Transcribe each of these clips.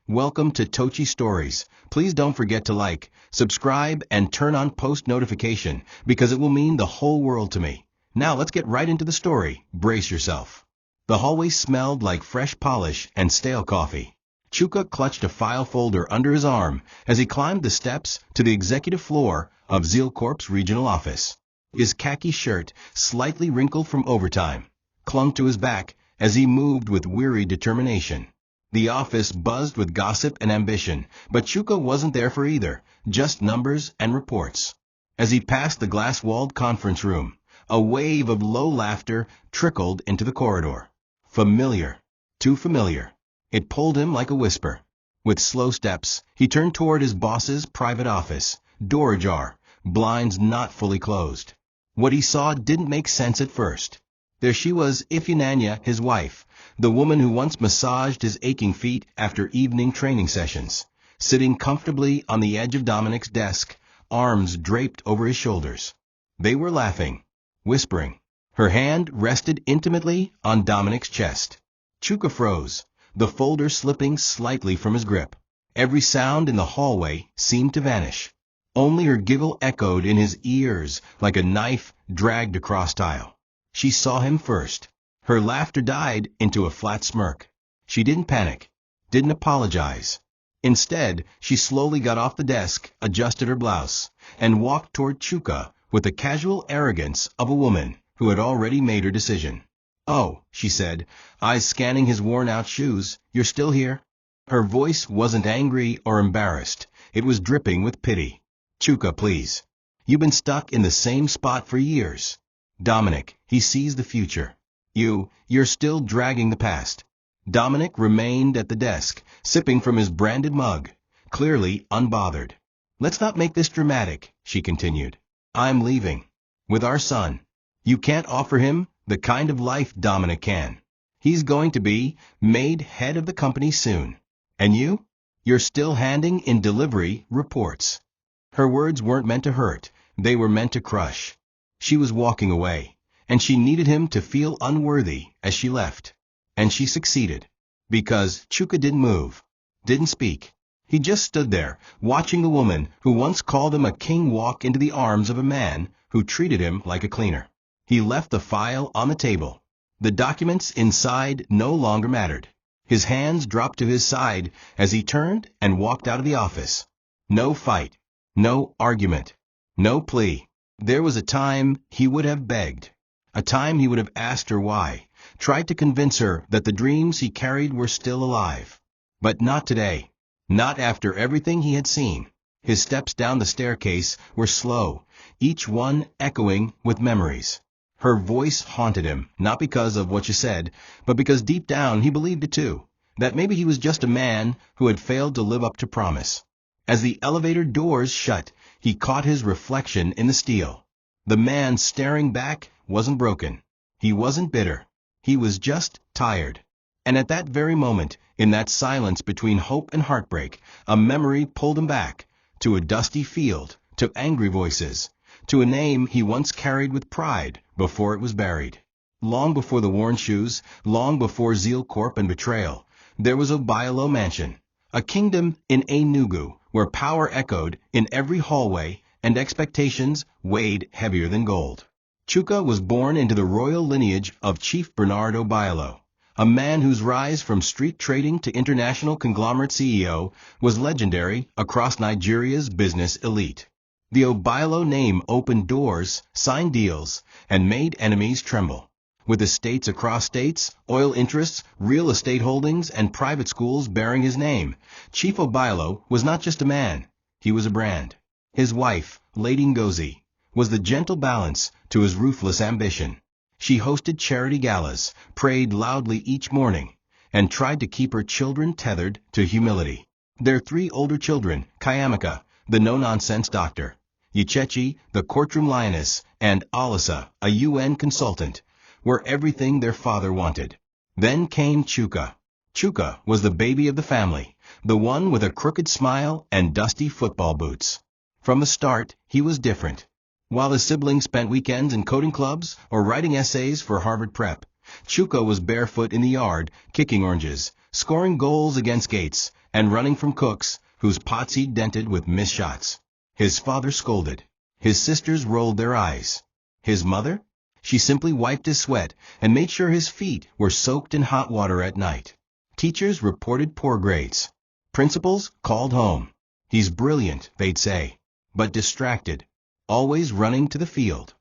Welcome to TOCHI Stories. Please don't forget to like, subscribe, and turn on post notification because it will mean the whole world to me. Now let's get right into the story. Brace yourself. The hallway smelled like fresh polish and stale coffee. Chuka clutched a file folder under his arm as he climbed the steps to the executive floor of Zeal Corp's regional office. His khaki shirt, slightly wrinkled from overtime, clung to his back as he moved with weary determination. The office buzzed with gossip and ambition, but Chuka wasn't there for either, just numbers and reports. As he passed the glass-walled conference room, a wave of low laughter trickled into the corridor. Familiar. Too familiar. It pulled him like a whisper. With slow steps, he turned toward his boss's private office, door ajar, blinds not fully closed. What he saw didn't make sense at first. There she was, Ifeanyi, his wife, the woman who once massaged his aching feet after evening training sessions, sitting comfortably on the edge of Dominic's desk, arms draped over his shoulders. They were laughing, whispering. Her hand rested intimately on Dominic's chest. Chuka froze, the folder slipping slightly from his grip. Every sound in the hallway seemed to vanish. Only her giggle echoed in his ears like a knife dragged across tile. She saw him first. Her laughter died into a flat smirk. She didn't panic, didn't apologize. Instead, she slowly got off the desk, adjusted her blouse, and walked toward Chuka with the casual arrogance of a woman who had already made her decision. "Oh," she said, eyes scanning his worn-out shoes, "you're still here?" Her voice wasn't angry or embarrassed. It was dripping with pity. "Chuka, please. You've been stuck in the same spot for years. Dominic, he sees the future. You're still dragging the past." Dominic remained at the desk, sipping from his branded mug, clearly unbothered. "Let's not make this dramatic," she continued. "I'm leaving. With our son. You can't offer him the kind of life Dominic can. He's going to be made head of the company soon. And you're still handing in delivery reports." Her words weren't meant to hurt. They were meant to crush. She was walking away, and she needed him to feel unworthy as she left. And she succeeded. Because Chuka didn't move, didn't speak. He just stood there, watching the woman who once called him a king walk into the arms of a man who treated him like a cleaner. He left the file on the table. The documents inside no longer mattered. His hands dropped to his side as he turned and walked out of the office. No fight, no argument, no plea. There was a time he would have begged. A time he would have asked her why, tried to convince her that the dreams he carried were still alive. But not today. Not after everything he had seen. His steps down the staircase were slow, each one echoing with memories. Her voice haunted him, not because of what she said, but because deep down he believed it too, that maybe he was just a man who had failed to live up to promise. As the elevator doors shut, he caught his reflection in the steel. The man staring back wasn't broken. He wasn't bitter. He was just tired. And at that very moment, in that silence between hope and heartbreak, a memory pulled him back, to a dusty field, to angry voices, to a name he once carried with pride before it was buried. Long before the worn shoes, long before Zeal Corp and Betrayal, there was Obialo Mansion, a kingdom in Enugu where power echoed in every hallway and expectations weighed heavier than gold. Chuka was born into the royal lineage of Chief Bernard Obialo, a man whose rise from street trading to international conglomerate CEO was legendary across Nigeria's business elite. The Obialo name opened doors, signed deals, and made enemies tremble. With estates across states, oil interests, real estate holdings, and private schools bearing his name, Chief Obialo was not just a man, he was a brand. His wife, Lady Ngozi, was the gentle balance to his ruthless ambition. She hosted charity galas, prayed loudly each morning, and tried to keep her children tethered to humility. Their 3 older children, Kayamaka, the no-nonsense doctor, Yichechi, the courtroom lioness, and Alisa, a UN consultant, were everything their father wanted. Then came Chuka. Chuka was the baby of the family, the one with a crooked smile and dusty football boots. From the start, he was different. While his siblings spent weekends in coding clubs or writing essays for Harvard Prep, Chuka was barefoot in the yard, kicking oranges, scoring goals against Gates, and running from cooks whose pots he dented with missed shots. His father scolded. His sisters rolled their eyes. His mother? She simply wiped his sweat and made sure his feet were soaked in hot water at night. Teachers reported poor grades. Principals called home. He's brilliant, they'd say, but distracted, always running to the field.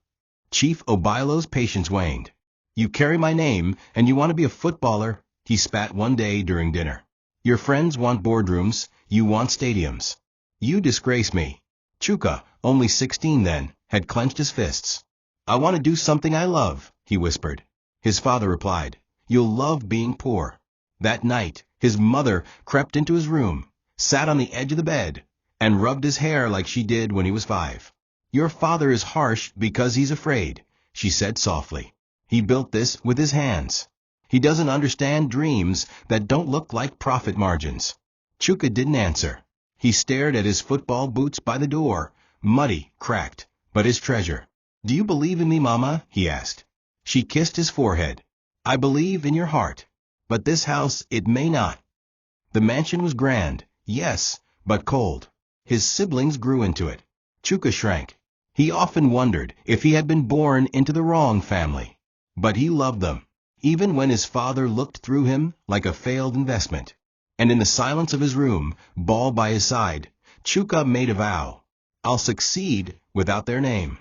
Chief Obilo's patience waned. You carry my name and you want to be a footballer, he spat one day during dinner. Your friends want boardrooms, you want stadiums. You disgrace me. Chuka, only 16 then, had clenched his fists. I want to do something I love, he whispered. His father replied, You'll love being poor. That night, his mother crept into his room, sat on the edge of the bed, and rubbed his hair like she did when he was 5. Your father is harsh because he's afraid, she said softly. He built this with his hands. He doesn't understand dreams that don't look like profit margins. Chuka didn't answer. He stared at his football boots by the door, muddy, cracked, but his treasure. Do you believe in me, Mama? He asked. She kissed his forehead. I believe in your heart. But this house, it may not. The mansion was grand, yes, but cold. His siblings grew into it. Chuka shrank. He often wondered if he had been born into the wrong family. But he loved them, even when his father looked through him like a failed investment. And in the silence of his room, ball by his side, Chuka made a vow. I'll succeed without their name.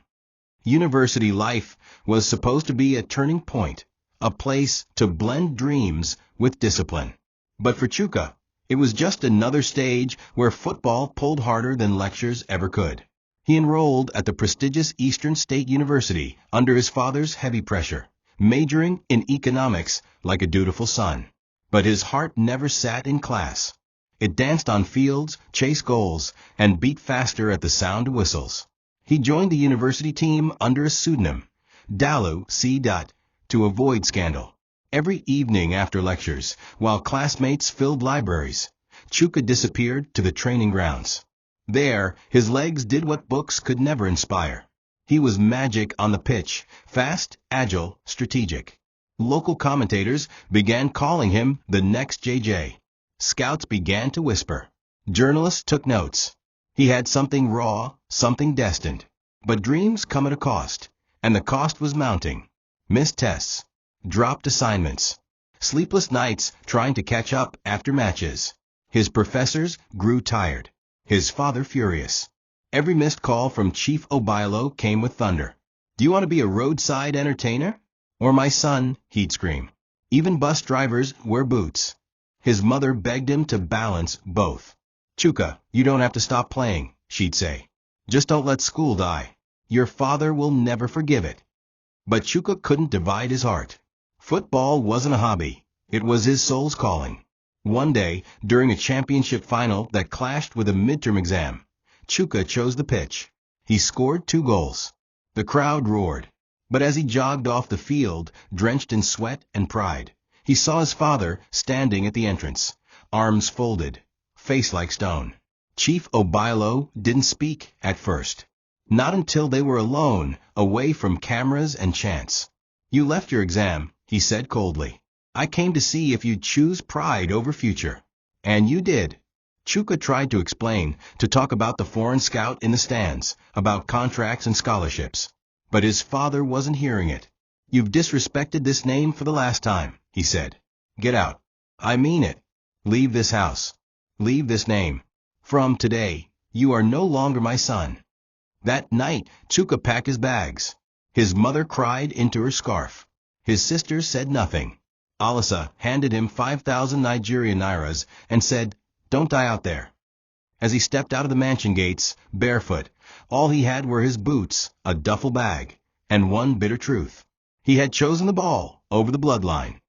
University life was supposed to be a turning point, a place to blend dreams with discipline. But for Chuka, it was just another stage where football pulled harder than lectures ever could. He enrolled at the prestigious Eastern State University under his father's heavy pressure, majoring in economics like a dutiful son. But his heart never sat in class. It danced on fields, chased goals, and beat faster at the sound of whistles. He joined the university team under a pseudonym, Dalu C. to avoid scandal. Every evening after lectures, while classmates filled libraries, Chuka disappeared to the training grounds. There, his legs did what books could never inspire. He was magic on the pitch, fast, agile, strategic. Local commentators began calling him the next JJ. Scouts began to whisper. Journalists took notes. He had something raw, something destined. But dreams come at a cost, and the cost was mounting. Missed tests, dropped assignments, sleepless nights trying to catch up after matches. His professors grew tired, his father furious. Every missed call from Chief Obilo came with thunder. Do you want to be a roadside entertainer? Or my son, he'd scream. Even bus drivers wear boots. His mother begged him to balance both. Chuka, you don't have to stop playing, she'd say. Just don't let school die. Your father will never forgive it. But Chuka couldn't divide his heart. Football wasn't a hobby. It was his soul's calling. One day, during a championship final that clashed with a midterm exam, Chuka chose the pitch. He scored 2 goals. The crowd roared. But as he jogged off the field, drenched in sweat and pride, he saw his father standing at the entrance, arms folded, face like stone. Chief Obilo didn't speak at first. Not until they were alone, away from cameras and chants. You left your exam, he said coldly. I came to see if you'd choose pride over future. And you did. Chuka tried to explain, to talk about the foreign scout in the stands, about contracts and scholarships. But his father wasn't hearing it. You've disrespected this name for the last time, he said. Get out. I mean it. Leave this house. Leave this name. From today, you are no longer my son. That night, Chuka packed his bags. His mother cried into her scarf. His sisters said nothing. Alisa handed him 5,000 Nigerian nairas and said, Don't die out there. As he stepped out of the mansion gates, barefoot, all he had were his boots, a duffel bag, and one bitter truth. He had chosen the ball over the bloodline.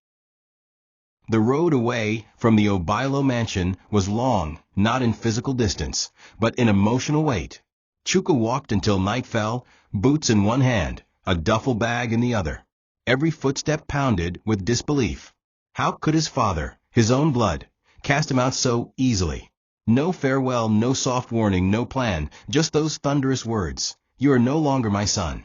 The road away from the Obilo mansion was long, not in physical distance, but in emotional weight. Chuka walked until night fell, boots in one hand, a duffel bag in the other. Every footstep pounded with disbelief. How could his father, his own blood, cast him out so easily? No farewell, no soft warning, no plan, just those thunderous words. You are no longer my son.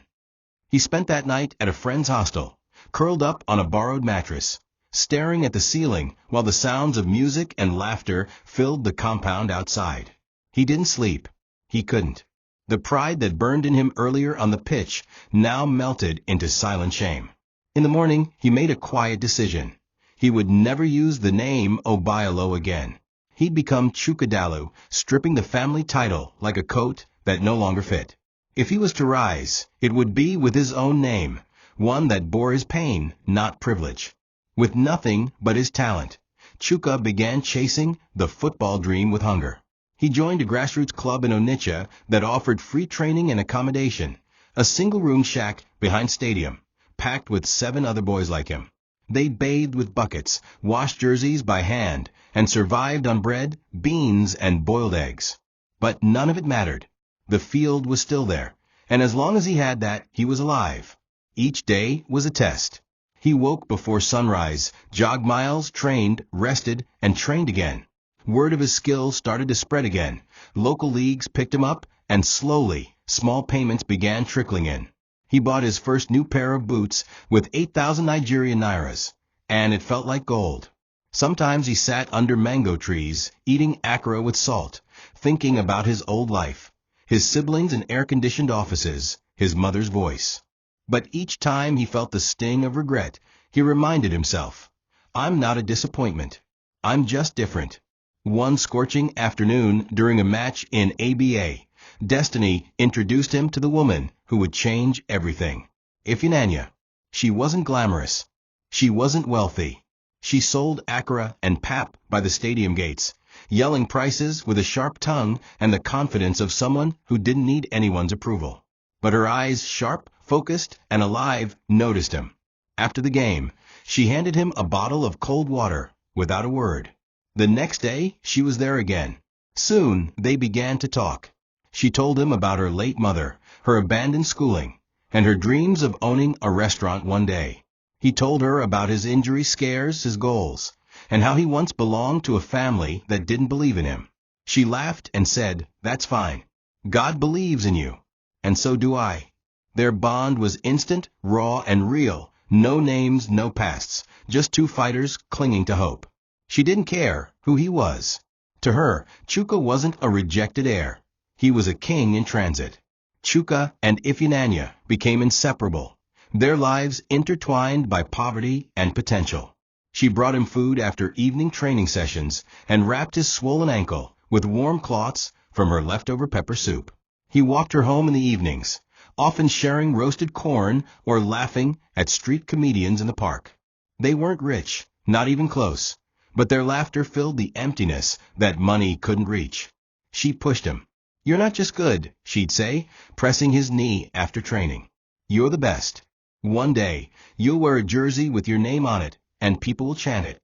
He spent that night at a friend's hostel, curled up on a borrowed mattress, staring at the ceiling while the sounds of music and laughter filled the compound outside. He didn't sleep. He couldn't. The pride that burned in him earlier on the pitch now melted into silent shame. In the morning, he made a quiet decision. He would never use the name Obialo again. He'd become Chukadalu, stripping the family title like a coat that no longer fit. If he was to rise, it would be with his own name, one that bore his pain, not privilege. With nothing but his talent, Chuka began chasing the football dream with hunger. He joined a grassroots club in Onitsha that offered free training and accommodation, a single-room shack behind stadium, packed with 7 other boys like him. They bathed with buckets, washed jerseys by hand, and survived on bread, beans, and boiled eggs. But none of it mattered. The field was still there, and as long as he had that, he was alive. Each day was a test. He woke before sunrise, jogged miles, trained, rested, and trained again. Word of his skills started to spread again. Local leagues picked him up, and slowly, small payments began trickling in. He bought his first new pair of boots with 8,000 Nigerian nairas, and it felt like gold. Sometimes he sat under mango trees, eating akara with salt, thinking about his old life, his siblings in air-conditioned offices, his mother's voice. But each time he felt the sting of regret, he reminded himself, I'm not a disappointment. I'm just different. One scorching afternoon during a match in ABA, destiny introduced him to the woman who would change everything. Ifunanya. She wasn't glamorous. She wasn't wealthy. She sold akara and pap by the stadium gates, yelling prices with a sharp tongue and the confidence of someone who didn't need anyone's approval. But her eyes, sharp, focused, and alive, noticed him. After the game, she handed him a bottle of cold water, without a word. The next day, she was there again. Soon, they began to talk. She told him about her late mother, her abandoned schooling, and her dreams of owning a restaurant one day. He told her about his injury scares, his goals, and how he once belonged to a family that didn't believe in him. She laughed and said, "That's fine. God believes in you. And so do I." Their bond was instant, raw, and real. No names, no pasts, just 2 fighters clinging to hope. She didn't care who he was. To her, Chuka wasn't a rejected heir. He was a king in transit. Chuka and Ifunanya became inseparable, their lives intertwined by poverty and potential. She brought him food after evening training sessions and wrapped his swollen ankle with warm cloths from her leftover pepper soup. He walked her home in the evenings, often sharing roasted corn or laughing at street comedians in the park. They weren't rich, not even close, but their laughter filled the emptiness that money couldn't reach. She pushed him. "You're not just good," she'd say, pressing his knee after training. "You're the best. One day, you'll wear a jersey with your name on it, and people will chant it."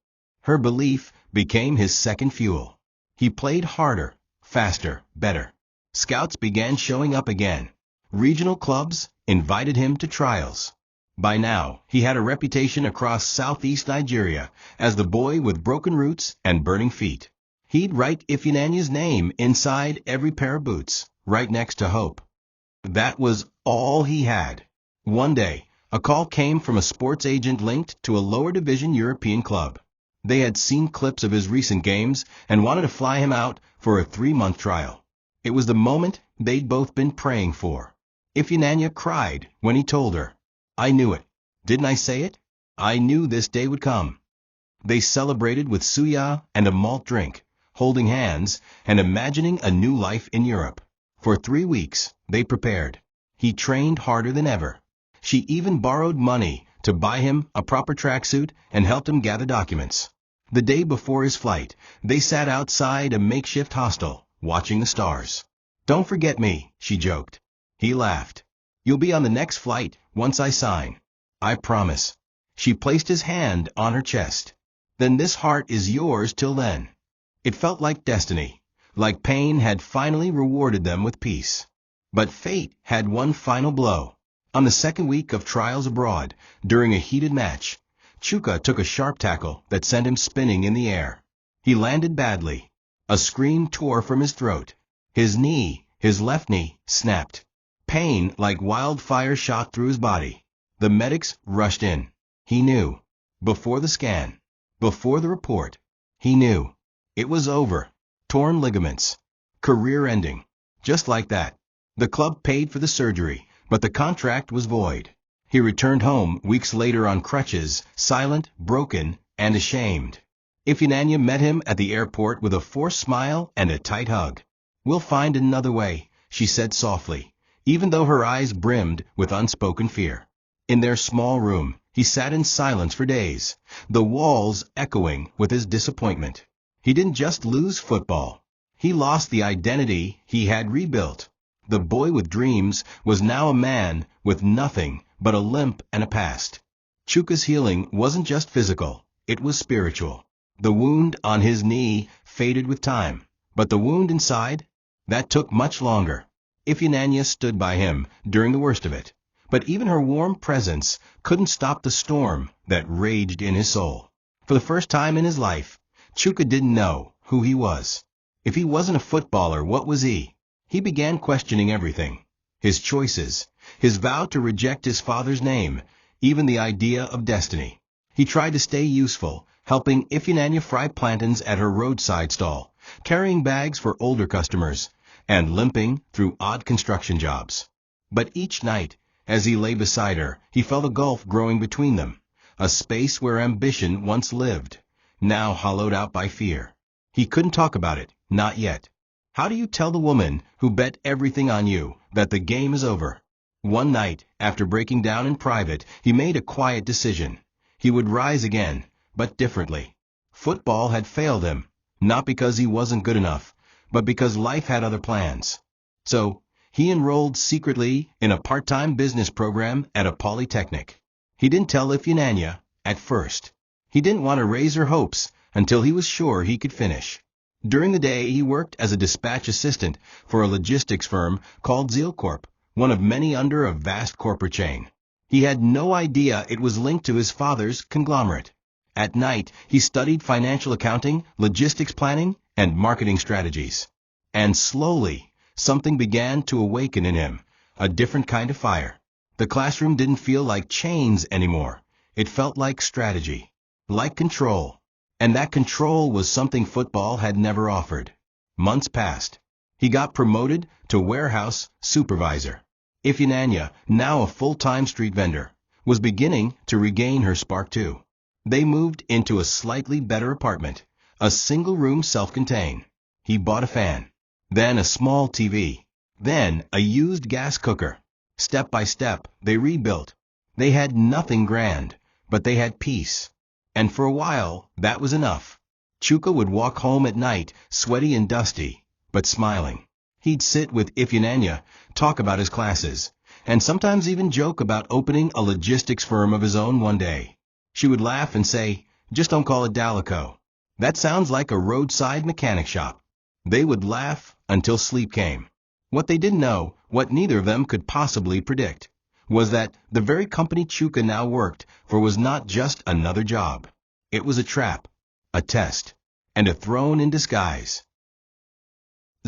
Her belief became his second fuel. He played harder, faster, better. Scouts began showing up again. Regional clubs invited him to trials. By now, he had a reputation across southeast Nigeria as the boy with broken roots and burning feet. He'd write Ifunanya's name inside every pair of boots, right next to hope. That was all he had. One day, a call came from a sports agent linked to a lower division European club. They had seen clips of his recent games and wanted to fly him out for a 3-month trial. It was the moment they'd both been praying for. Ifunanya cried when he told her, "I knew it. Didn't I say it? I knew this day would come." They celebrated with suya and a malt drink, holding hands and imagining a new life in Europe. For 3 weeks, they prepared. He trained harder than ever. She even borrowed money to buy him a proper tracksuit and helped him gather documents. The day before his flight, they sat outside a makeshift hostel, watching the stars. "Don't forget me," she joked. He laughed. "You'll be on the next flight once I sign. I promise." She placed his hand on her chest. "Then this heart is yours till then." It felt like destiny, like pain had finally rewarded them with peace. But fate had one final blow. On the second week of trials abroad, during a heated match, Chuka took a sharp tackle that sent him spinning in the air. He landed badly. A scream tore from his throat. His left knee, snapped. Pain like wildfire shot through his body. The medics rushed in. He knew. Before the scan, Before the report, he knew. It was over. Torn ligaments. Career ending. Just like that. The club paid for the surgery, but the contract was void. He returned home weeks later on crutches, silent, broken, and ashamed. Ifeanyi met him at the airport with a forced smile and a tight hug. "We'll find another way," she said softly, even though her eyes brimmed with unspoken fear. In their small room, he sat in silence for days, the walls echoing with his disappointment. He didn't just lose football. He lost the identity he had rebuilt. The boy with dreams was now a man with nothing but a limp and a past. Chuka's healing wasn't just physical, it was spiritual. The wound on his knee faded with time, but the wound inside, that took much longer. Ifeanyi stood by him during the worst of it, but even her warm presence couldn't stop the storm that raged in his soul. For the first time in his life, Chuka didn't know who he was. If he wasn't a footballer, what was he? He began questioning everything. His choices, his vow to reject his father's name, even the idea of destiny. He tried to stay useful, helping Ifeanyi fry plantains at her roadside stall, carrying bags for older customers, and limping through odd construction jobs. But each night, as he lay beside her, he felt a gulf growing between them, a space where ambition once lived, now hollowed out by fear. He couldn't talk about it, not yet. How do you tell the woman who bet everything on you that the game is over? One night, after breaking down in private, he made a quiet decision. He would rise again, but differently. Football had failed him, not because he wasn't good enough, but because life had other plans. So, he enrolled secretly in a part-time business program at a polytechnic. He didn't tell Ifeanyi at first. He didn't want to raise her hopes until he was sure he could finish. During the day, he worked as a dispatch assistant for a logistics firm called Zeal Corp, one of many under a vast corporate chain. He had no idea it was linked to his father's conglomerate. At night, he studied financial accounting, logistics planning, and marketing strategies. And slowly, something began to awaken in him, a different kind of fire. The classroom didn't feel like chains anymore. It felt like strategy, like control. And that control was something football had never offered. Months passed. He got promoted to warehouse supervisor. Ifeanyi, now a full-time street vendor, was beginning to regain her spark too. They moved into a slightly better apartment, a single-room self-contained. He bought a fan, then a small TV, then a used gas cooker. Step by step, they rebuilt. They had nothing grand, but they had peace. And for a while, that was enough. Chuka would walk home at night, sweaty and dusty, but smiling. He'd sit with Ifeanyi, talk about his classes, and sometimes even joke about opening a logistics firm of his own one day. She would laugh and say, "Just don't call it Dalico. That sounds like a roadside mechanic shop." They would laugh until sleep came. What they didn't know, what neither of them could possibly predict, was that the very company Chuka now worked for was not just another job. It was a trap, a test, and a throne in disguise.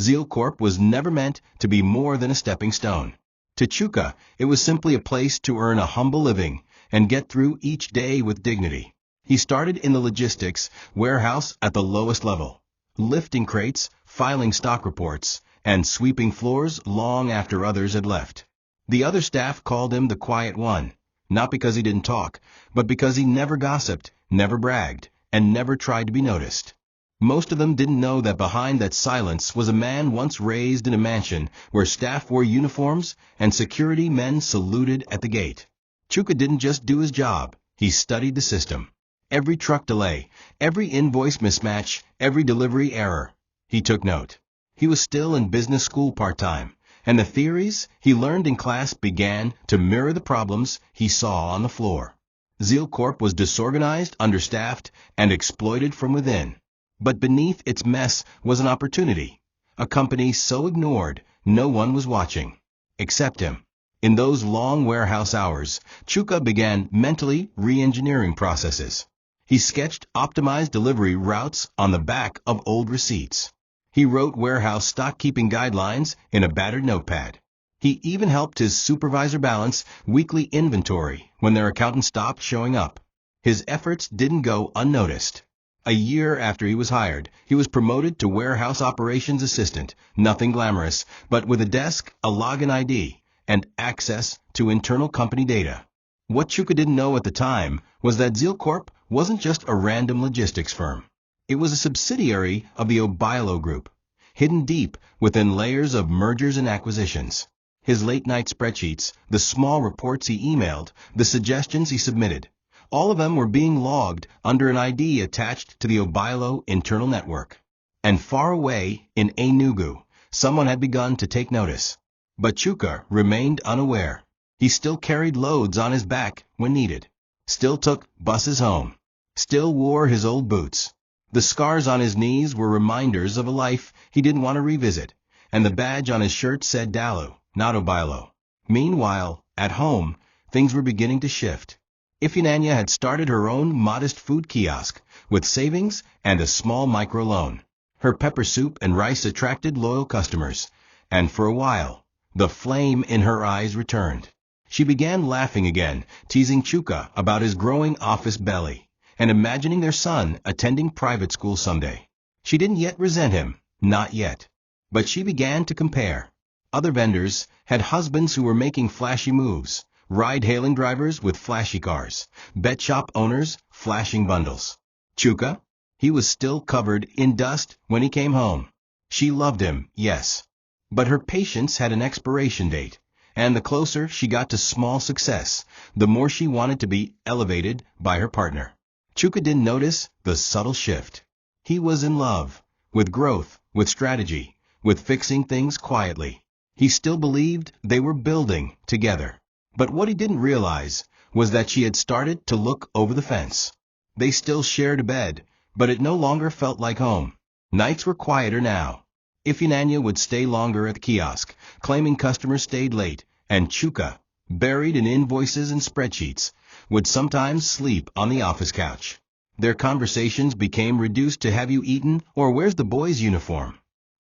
Zeal Corp was never meant to be more than a stepping stone. To Chuka, it was simply a place to earn a humble living and get through each day with dignity. He started in the logistics warehouse at the lowest level, lifting crates, filing stock reports, and sweeping floors long after others had left. The other staff called him the quiet one, not because he didn't talk, but because he never gossiped, never bragged, and never tried to be noticed. Most of them didn't know that behind that silence was a man once raised in a mansion where staff wore uniforms and security men saluted at the gate. Chuka didn't just do his job, he studied the system. Every truck delay, every invoice mismatch, every delivery error. He took note. He was still in business school part-time, and the theories he learned in class began to mirror the problems he saw on the floor. Zeal Corp was disorganized, understaffed, and exploited from within. But beneath its mess was an opportunity, a company so ignored no one was watching, except him. In those long warehouse hours, Chuka began mentally re-engineering processes. He sketched optimized delivery routes on the back of old receipts. He wrote warehouse stock-keeping guidelines in a battered notepad. He even helped his supervisor balance weekly inventory when their accountant stopped showing up. His efforts didn't go unnoticed. A year after he was hired, he was promoted to warehouse operations assistant, nothing glamorous, but with a desk, a login ID, and access to internal company data. What Chuka didn't know at the time was that Zeal Corp wasn't just a random logistics firm. It was a subsidiary of the Obilo Group, hidden deep within layers of mergers and acquisitions. His late-night spreadsheets, the small reports he emailed, the suggestions he submitted, all of them were being logged under an ID attached to the Obilo internal network. And far away in Enugu, someone had begun to take notice. But Chuka remained unaware. He still carried loads on his back when needed, still took buses home, still wore his old boots. The scars on his knees were reminders of a life he didn't want to revisit, and the badge on his shirt said Dalu, not Obilo. Meanwhile, at home, things were beginning to shift. Ifeanyi had started her own modest food kiosk with savings and a small microloan. Her pepper soup and rice attracted loyal customers, and for a while, the flame in her eyes returned. She began laughing again, teasing Chuka about his growing office belly, and imagining their son attending private school someday. She didn't yet resent him, not yet. But she began to compare. Other vendors had husbands who were making flashy moves, ride-hailing drivers with flashy cars, bet shop owners flashing bundles. Chuka? He was still covered in dust when he came home. She loved him, yes. But her patience had an expiration date, and the closer she got to small success, the more she wanted to be elevated by her partner. Chuka didn't notice the subtle shift. He was in love, with growth, with strategy, with fixing things quietly. He still believed they were building together. But what he didn't realize was that she had started to look over the fence. They still shared a bed, but it no longer felt like home. Nights were quieter now. Ifeanyi would stay longer at the kiosk, claiming customers stayed late, and Chuka, buried in invoices and spreadsheets, would sometimes sleep on the office couch. Their conversations became reduced to "have you eaten?" or "where's the boy's uniform?"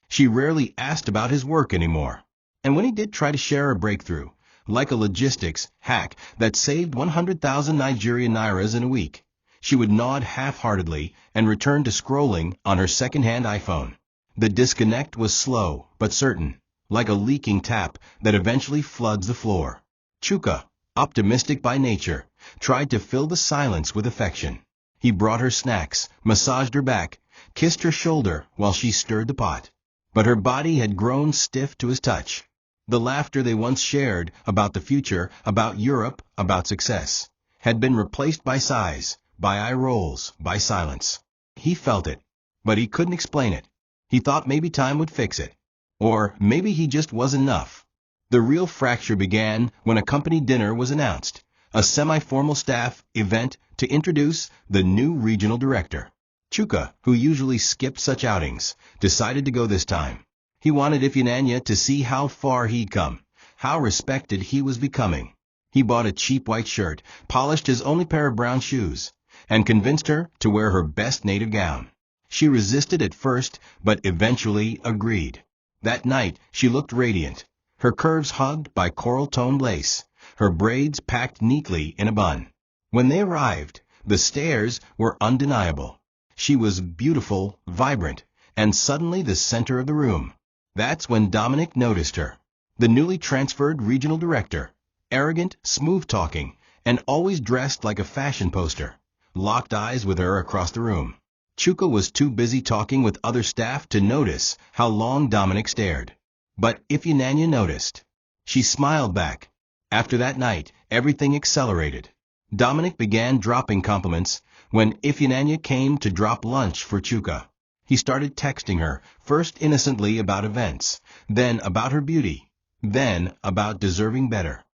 She rarely asked about his work anymore. And when he did try to share a breakthrough, like a logistics hack that saved 100,000 Nigerian nairas in a week, she would nod half-heartedly and return to scrolling on her second-hand iPhone. The disconnect was slow but certain, like a leaking tap that eventually floods the floor. Chuka, optimistic by nature, tried to fill the silence with affection. He brought her snacks, massaged her back, kissed her shoulder while she stirred the pot. But her body had grown stiff to his touch. The laughter they once shared about the future, about Europe, about success, had been replaced by sighs, by eye rolls, by silence. He felt it, but he couldn't explain it. He thought maybe time would fix it. Or maybe he just wasn't enough. The real fracture began when a company dinner was announced, a semi-formal staff event to introduce the new regional director. Chuka, who usually skipped such outings, decided to go this time. He wanted Ifeanyi to see how far he'd come, how respected he was becoming. He bought a cheap white shirt, polished his only pair of brown shoes, and convinced her to wear her best native gown. She resisted at first, but eventually agreed. That night, she looked radiant, her curves hugged by coral-toned lace, her braids packed neatly in a bun. When they arrived, the stares were undeniable. She was beautiful, vibrant, and suddenly the center of the room. That's when Dominic noticed her. The newly transferred regional director, arrogant, smooth-talking, and always dressed like a fashion poster, locked eyes with her across the room. Chuka was too busy talking with other staff to notice how long Dominic stared. But Ifeanyi noticed. She smiled back. After that night, everything accelerated. Dominic began dropping compliments when Ifeanyi came to drop lunch for Chuka. He started texting her, first innocently about events, then about her beauty, then about deserving better.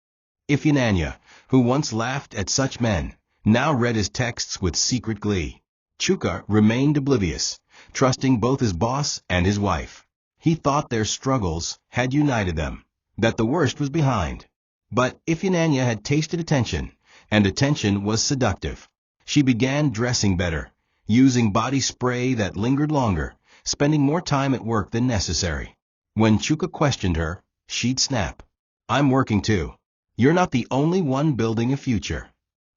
Ifeanyi, who once laughed at such men, now read his texts with secret glee. Chuka remained oblivious, trusting both his boss and his wife. He thought their struggles had united them, that the worst was behind. But Ifeanyi had tasted attention, and attention was seductive. She began dressing better, using body spray that lingered longer, spending more time at work than necessary. When Chuka questioned her, she'd snap. "I'm working too. You're not the only one building a future."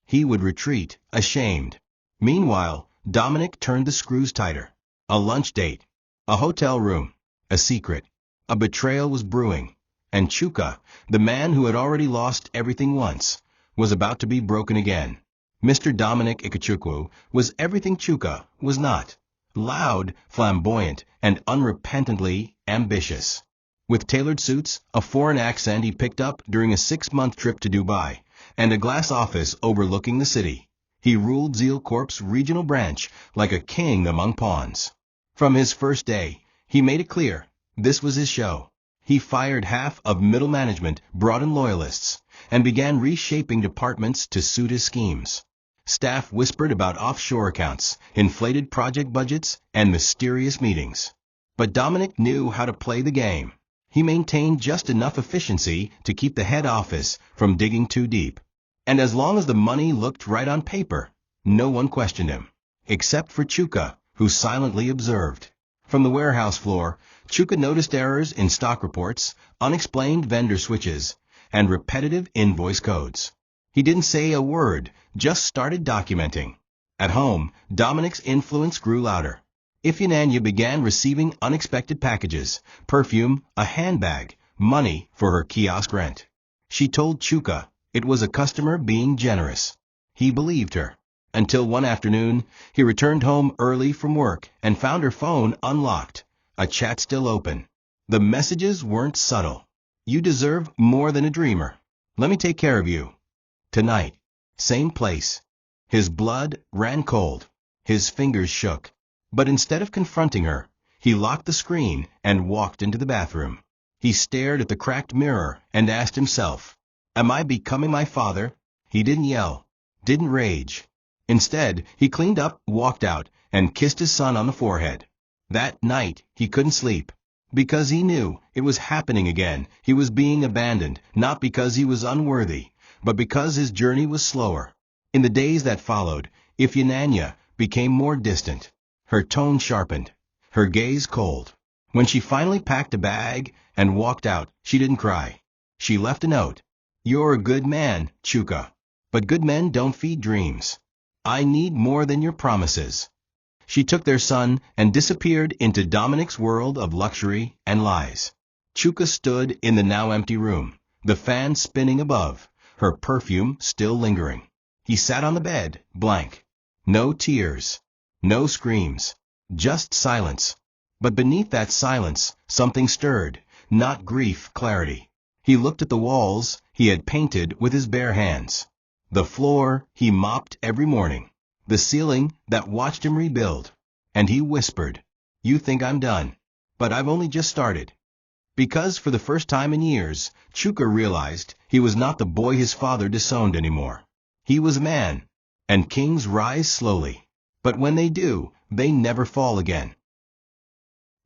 He would retreat, ashamed. Meanwhile, Dominic turned the screws tighter. A lunch date, a hotel room, a secret. A betrayal was brewing, and Chuka, the man who had already lost everything once, was about to be broken again. Mr. Dominic Ikechukwu was everything Chuka was not. Loud, flamboyant, and unrepentantly ambitious. With tailored suits, a foreign accent he picked up during a 6-month trip to Dubai, and a glass office overlooking the city, he ruled Zeal Corp's regional branch like a king among pawns. From his first day, he made it clear, this was his show. He fired half of middle management, brought in loyalists, and began reshaping departments to suit his schemes. Staff whispered about offshore accounts, inflated project budgets, and mysterious meetings. But Dominic knew how to play the game. He maintained just enough efficiency to keep the head office from digging too deep. And as long as the money looked right on paper, no one questioned him, except for Chuka, who silently observed. From the warehouse floor, Chuka noticed errors in stock reports, unexplained vendor switches, and repetitive invoice codes. He didn't say a word, just started documenting. At home, Dominic's influence grew louder. Ifyananya began receiving unexpected packages, perfume, a handbag, money for her kiosk rent. She told Chuka it was a customer being generous. He believed her. Until one afternoon, he returned home early from work and found her phone unlocked, a chat still open. The messages weren't subtle. You deserve more than a dreamer. Let me take care of you. Tonight. Same place. His blood ran cold. His fingers shook. But instead of confronting her, he locked the screen and walked into the bathroom. He stared at the cracked mirror and asked himself, am I becoming my father? He didn't yell, didn't rage. Instead, he cleaned up, walked out, and kissed his son on the forehead. That night, he couldn't sleep. Because he knew it was happening again. He was being abandoned, not because he was unworthy, but because his journey was slower. In the days that followed, Ifyananya became more distant. Her tone sharpened, her gaze cold. When she finally packed a bag and walked out, she didn't cry. She left a note. You're a good man, Chuka. But good men don't feed dreams. I need more than your promises. She took their son and disappeared into Dominic's world of luxury and lies. Chuka stood in the now empty room, the fan spinning above, her perfume still lingering. He sat on the bed, blank. No tears. No screams, just silence. But beneath that silence, something stirred, not grief, clarity. He looked at the walls he had painted with his bare hands. The floor he mopped every morning. The ceiling that watched him rebuild. And he whispered, you think I'm done. But I've only just started. Because for the first time in years, Chuka realized he was not the boy his father disowned anymore. He was a man. And kings rise slowly. But when they do, they never fall again.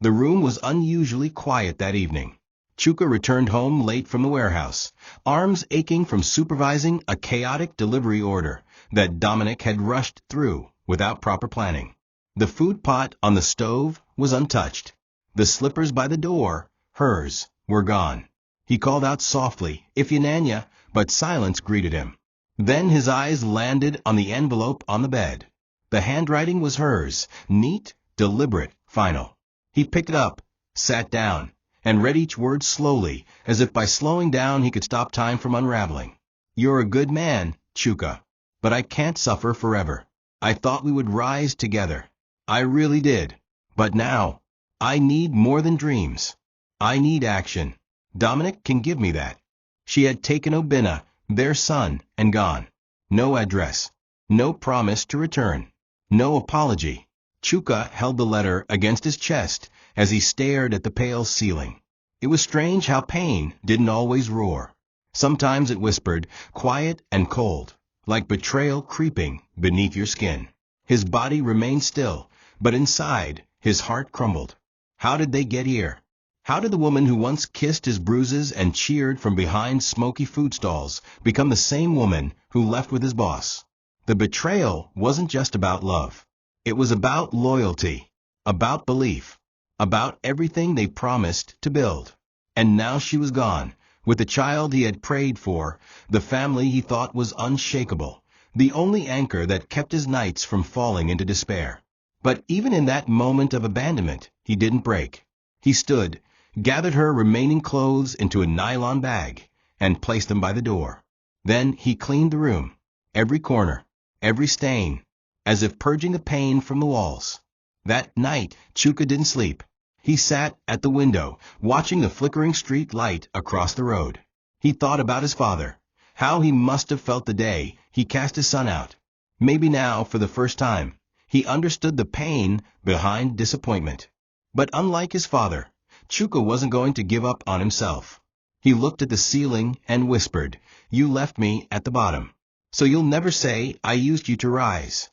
The room was unusually quiet that evening. Chuka returned home late from the warehouse, arms aching from supervising a chaotic delivery order that Dominic had rushed through without proper planning. The food pot on the stove was untouched. The slippers by the door, hers, were gone. He called out softly, Ifyananya, but silence greeted him. Then his eyes landed on the envelope on the bed. The handwriting was hers, neat, deliberate, final. He picked it up, sat down, and read each word slowly, as if by slowing down he could stop time from unraveling. You're a good man, Chuka, but I can't suffer forever. I thought we would rise together. I really did. But now, I need more than dreams. I need action. Dominic can give me that. She had taken Obinna, their son, and gone. No address. No promise to return. No apology. Chuka held the letter against his chest as he stared at the pale ceiling. It was strange how pain didn't always roar. Sometimes it whispered, quiet and cold, like betrayal creeping beneath your skin. His body remained still, but inside, his heart crumbled. How did they get here? How did the woman who once kissed his bruises and cheered from behind smoky food stalls become the same woman who left with his boss? The betrayal wasn't just about love. It was about loyalty, about belief, about everything they promised to build. And now she was gone, with the child he had prayed for, the family he thought was unshakable, the only anchor that kept his nights from falling into despair. But even in that moment of abandonment, he didn't break. He stood, gathered her remaining clothes into a nylon bag, and placed them by the door. Then he cleaned the room, every corner, every stain, as if purging the pain from the walls. That night, Chuka didn't sleep. He sat at the window, watching the flickering street light across the road. He thought about his father, how he must have felt the day he cast his son out. Maybe now, for the first time, he understood the pain behind disappointment. But unlike his father, Chuka wasn't going to give up on himself. He looked at the ceiling and whispered, "You left me at the bottom, so you'll never say I used you to rise."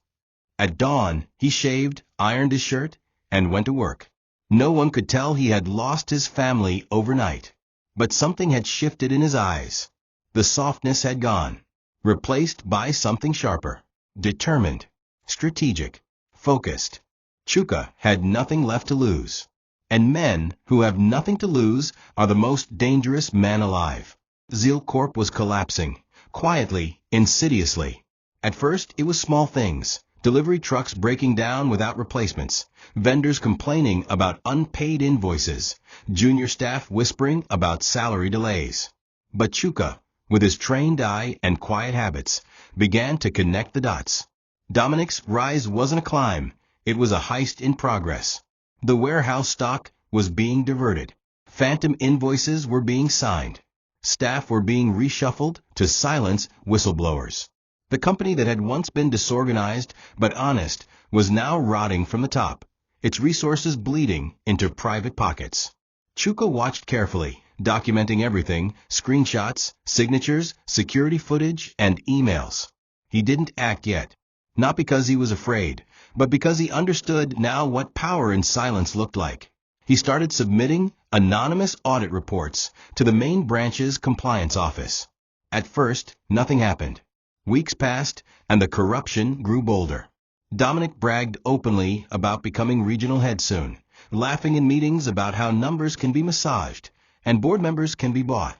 At dawn, he shaved, ironed his shirt, and went to work. No one could tell he had lost his family overnight. But something had shifted in his eyes. The softness had gone, replaced by something sharper, determined, strategic, focused. Chuka had nothing left to lose. And men who have nothing to lose are the most dangerous men alive. Zeal Corp was collapsing, quietly, insidiously. At first, it was small things. Delivery trucks breaking down without replacements, vendors complaining about unpaid invoices, junior staff whispering about salary delays. But Chuka, with his trained eye and quiet habits, began to connect the dots. Dominic's rise wasn't a climb, it was a heist in progress. The warehouse stock was being diverted. Phantom invoices were being signed. Staff were being reshuffled to silence whistleblowers. The company that had once been disorganized but honest was now rotting from the top, its resources bleeding into private pockets. Chuka watched carefully, documenting everything, screenshots, signatures, security footage, and emails. He didn't act yet, not because he was afraid, but because he understood now what power in silence looked like. He started submitting anonymous audit reports to the main branch's compliance office. At first, nothing happened. Weeks passed, and the corruption grew bolder. Dominic bragged openly about becoming regional head soon, laughing in meetings about how numbers can be massaged and board members can be bought.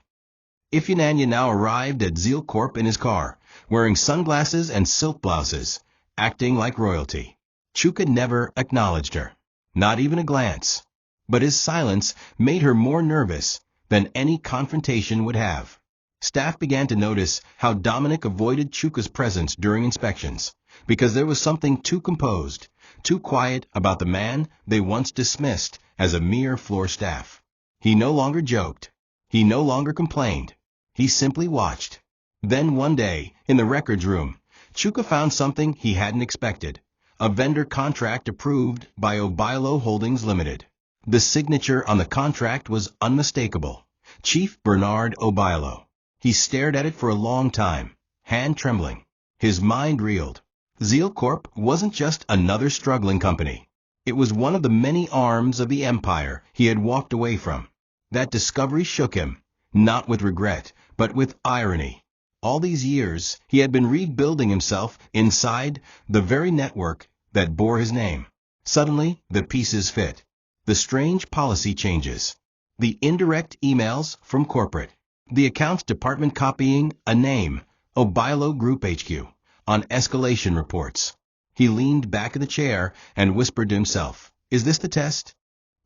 Ifyinanya now arrived at Zeal Corp in his car, wearing sunglasses and silk blouses, acting like royalty. Chuka never acknowledged her, not even a glance. But his silence made her more nervous than any confrontation would have. Staff began to notice how Dominic avoided Chuka's presence during inspections, because there was something too composed, too quiet about the man they once dismissed as a mere floor staff. He no longer joked. He no longer complained. He simply watched. Then one day, in the records room, Chuka found something he hadn't expected. A vendor contract approved by Obailo Holdings Limited. The signature on the contract was unmistakable. Chief Bernard Obailo. He stared at it for a long time, hand trembling. His mind reeled. Zeal Corp wasn't just another struggling company. It was one of the many arms of the empire he had walked away from. That discovery shook him, not with regret, but with irony. All these years, he had been rebuilding himself inside the very network that bore his name. Suddenly, the pieces fit. The strange policy changes. The indirect emails from corporate. The accounts department copying a name, Obailo Group HQ, on escalation reports. He leaned back in the chair and whispered to himself, "Is this the test?"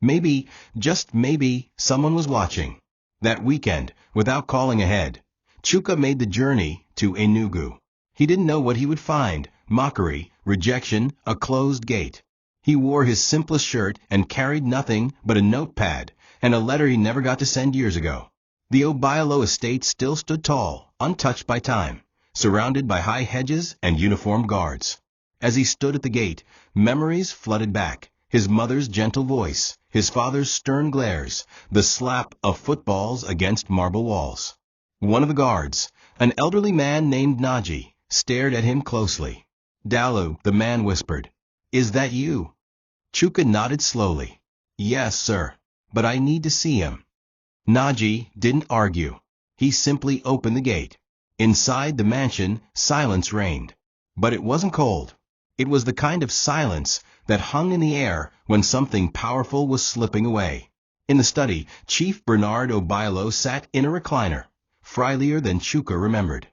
Maybe, just maybe, someone was watching. That weekend, without calling ahead, Chuka made the journey to Enugu. He didn't know what he would find: mockery, rejection, a closed gate. He wore his simplest shirt and carried nothing but a notepad and a letter he never got to send years ago. The Obailo estate still stood tall, untouched by time, surrounded by high hedges and uniformed guards. As he stood at the gate, memories flooded back. His mother's gentle voice, his father's stern glares, the slap of footballs against marble walls. One of the guards, an elderly man named Naji, stared at him closely. "Dalu," the man whispered. "Is that you?" Chuka nodded slowly. "Yes, sir. But I need to see him." Naji didn't argue. He simply opened the gate. Inside the mansion, silence reigned. But it wasn't cold. It was the kind of silence that hung in the air when something powerful was slipping away. In the study, Chief Bernard Obailo sat in a recliner, friendlier than Chuka remembered.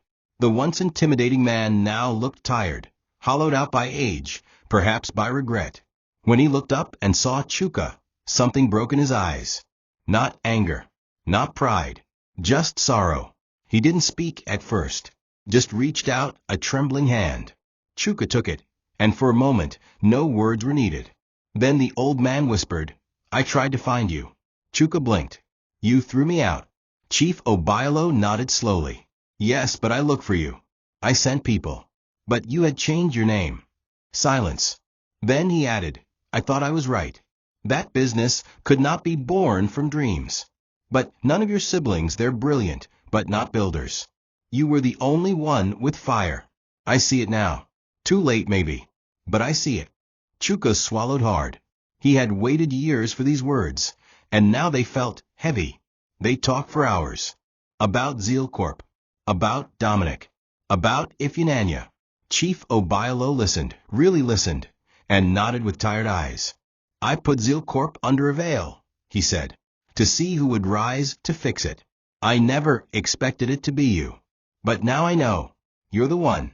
The once intimidating man now looked tired, hollowed out by age, perhaps by regret. When he looked up and saw Chuka, something broke in his eyes. Not anger, not pride, just sorrow. He didn't speak at first, just reached out a trembling hand. Chuka took it, and for a moment, no words were needed. Then the old man whispered, "I tried to find you." Chuka blinked. "You threw me out." Chief Obialo nodded slowly. "Yes, but I looked for you. I sent people. But you had changed your name." Silence. Then he added, "I thought I was right. That business could not be born from dreams. But none of your siblings, they're brilliant, but not builders. You were the only one with fire. I see it now. Too late maybe, but I see it." Chuka swallowed hard. He had waited years for these words, and now they felt heavy. They talked for hours. About Zeal Corp. About Dominic. About Ifeanyi. Chief Obialo listened, really listened, and nodded with tired eyes. "I put Zeal Corp under a veil," he said, "to see who would rise to fix it. I never expected it to be you. But now I know. You're the one."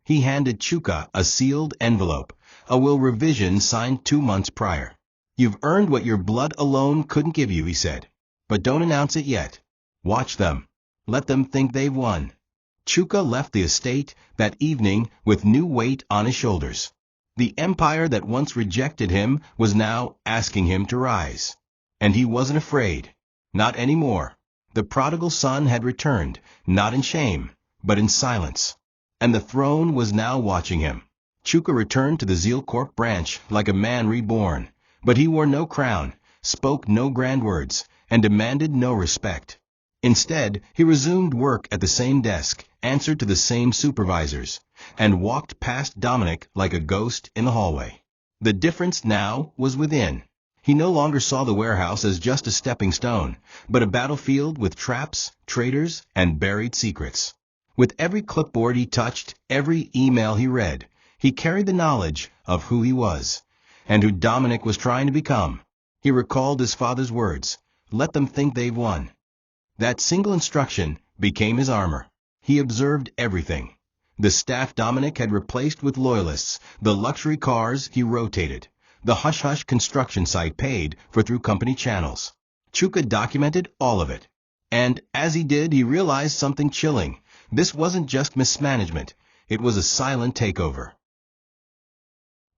He handed Chuka a sealed envelope, a will revision signed 2 months prior. "You've earned what your blood alone couldn't give you," he said. "But don't announce it yet. Watch them. Let them think they've won." Chuka left the estate that evening with new weight on his shoulders. The empire that once rejected him was now asking him to rise. And he wasn't afraid. Not anymore. The prodigal son had returned, not in shame, but in silence. And the throne was now watching him. Chuka returned to the Zeal Corp branch like a man reborn, but he wore no crown, spoke no grand words, and demanded no respect. Instead, he resumed work at the same desk, answered to the same supervisors, and walked past Dominic like a ghost in the hallway. The difference now was within. He no longer saw the warehouse as just a stepping stone, but a battlefield with traps, traitors, and buried secrets. With every clipboard he touched, every email he read, he carried the knowledge of who he was, and who Dominic was trying to become. He recalled his father's words, "Let them think they've won." That single instruction became his armor. He observed everything. The staff Dominic had replaced with loyalists, the luxury cars he rotated, the hush-hush construction site paid for through company channels. Chuka documented all of it. And as he did, he realized something chilling. This wasn't just mismanagement. It was a silent takeover.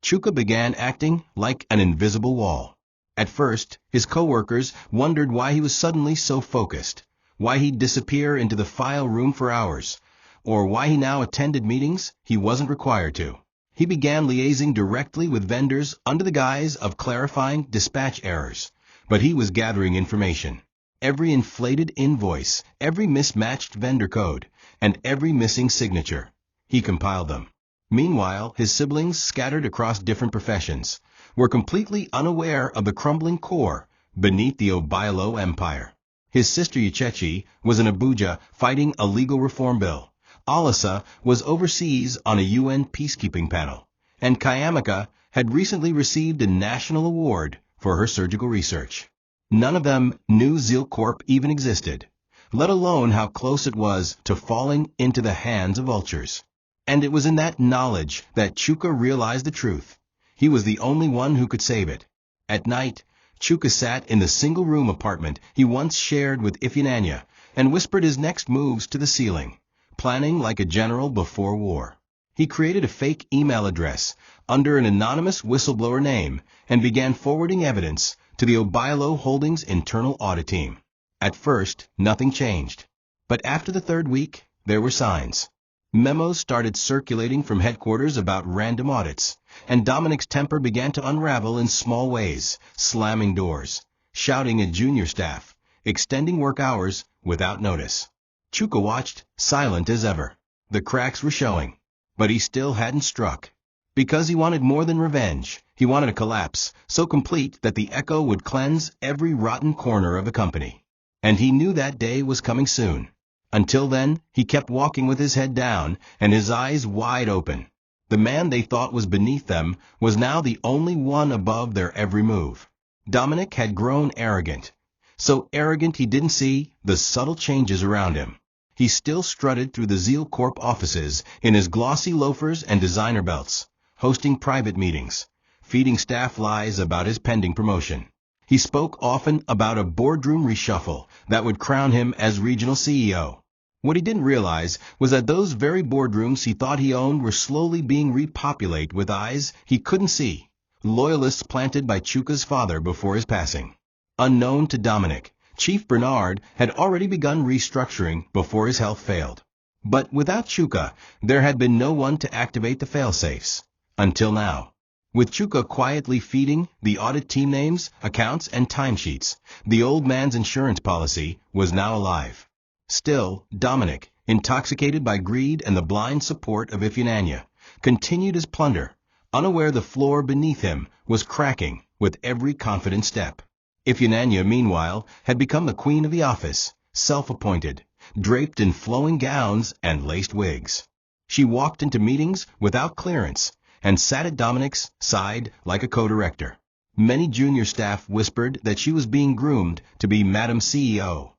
Chuka began acting like an invisible wall. At first, his co-workers wondered why he was suddenly so focused, why he'd disappear into the file room for hours, or why he now attended meetings he wasn't required to. He began liaising directly with vendors under the guise of clarifying dispatch errors, but he was gathering information. Every inflated invoice, every mismatched vendor code, and every missing signature. He compiled them. Meanwhile, his siblings, scattered across different professions, were completely unaware of the crumbling core beneath the Obialo empire. His sister Uchechi was in Abuja fighting a legal reform bill. Alisa was overseas on a UN peacekeeping panel, and Kayamaka had recently received a national award for her surgical research. None of them knew Zeal Corp even existed, let alone how close it was to falling into the hands of vultures. And it was in that knowledge that Chuka realized the truth. He was the only one who could save it. At night, Chuka sat in the single-room apartment he once shared with Ifeanyi and whispered his next moves to the ceiling, planning like a general before war. He created a fake email address under an anonymous whistleblower name and began forwarding evidence to the Obialo Holdings internal audit team. At first, nothing changed. But after the 3rd week, there were signs. Memos started circulating from headquarters about random audits, and Dominic's temper began to unravel in small ways, slamming doors, shouting at junior staff, extending work hours without notice. Chuka watched, silent as ever. The cracks were showing, but he still hadn't struck. Because he wanted more than revenge, he wanted a collapse so complete that the echo would cleanse every rotten corner of the company. And he knew that day was coming soon. Until then, he kept walking with his head down and his eyes wide open. The man they thought was beneath them was now the only one above their every move. Dominic had grown arrogant. So arrogant he didn't see the subtle changes around him. He still strutted through the Zeal Corp offices in his glossy loafers and designer belts, hosting private meetings, feeding staff lies about his pending promotion. He spoke often about a boardroom reshuffle that would crown him as regional CEO. What he didn't realize was that those very boardrooms he thought he owned were slowly being repopulated with eyes he couldn't see, loyalists planted by Chuka's father before his passing. Unknown to Dominic, Chief Bernard had already begun restructuring before his health failed. But without Chuka, there had been no one to activate the fail-safes. Until now. With Chuka quietly feeding the audit team names, accounts, and timesheets, the old man's insurance policy was now alive. Still, Dominic, intoxicated by greed and the blind support of Ifeanyi, continued his plunder, unaware the floor beneath him was cracking with every confident step. Ifeanyi, meanwhile, had become the queen of the office, self-appointed, draped in flowing gowns and laced wigs. She walked into meetings without clearance and sat at Dominic's side like a co-director. Many junior staff whispered that she was being groomed to be Madam CEO.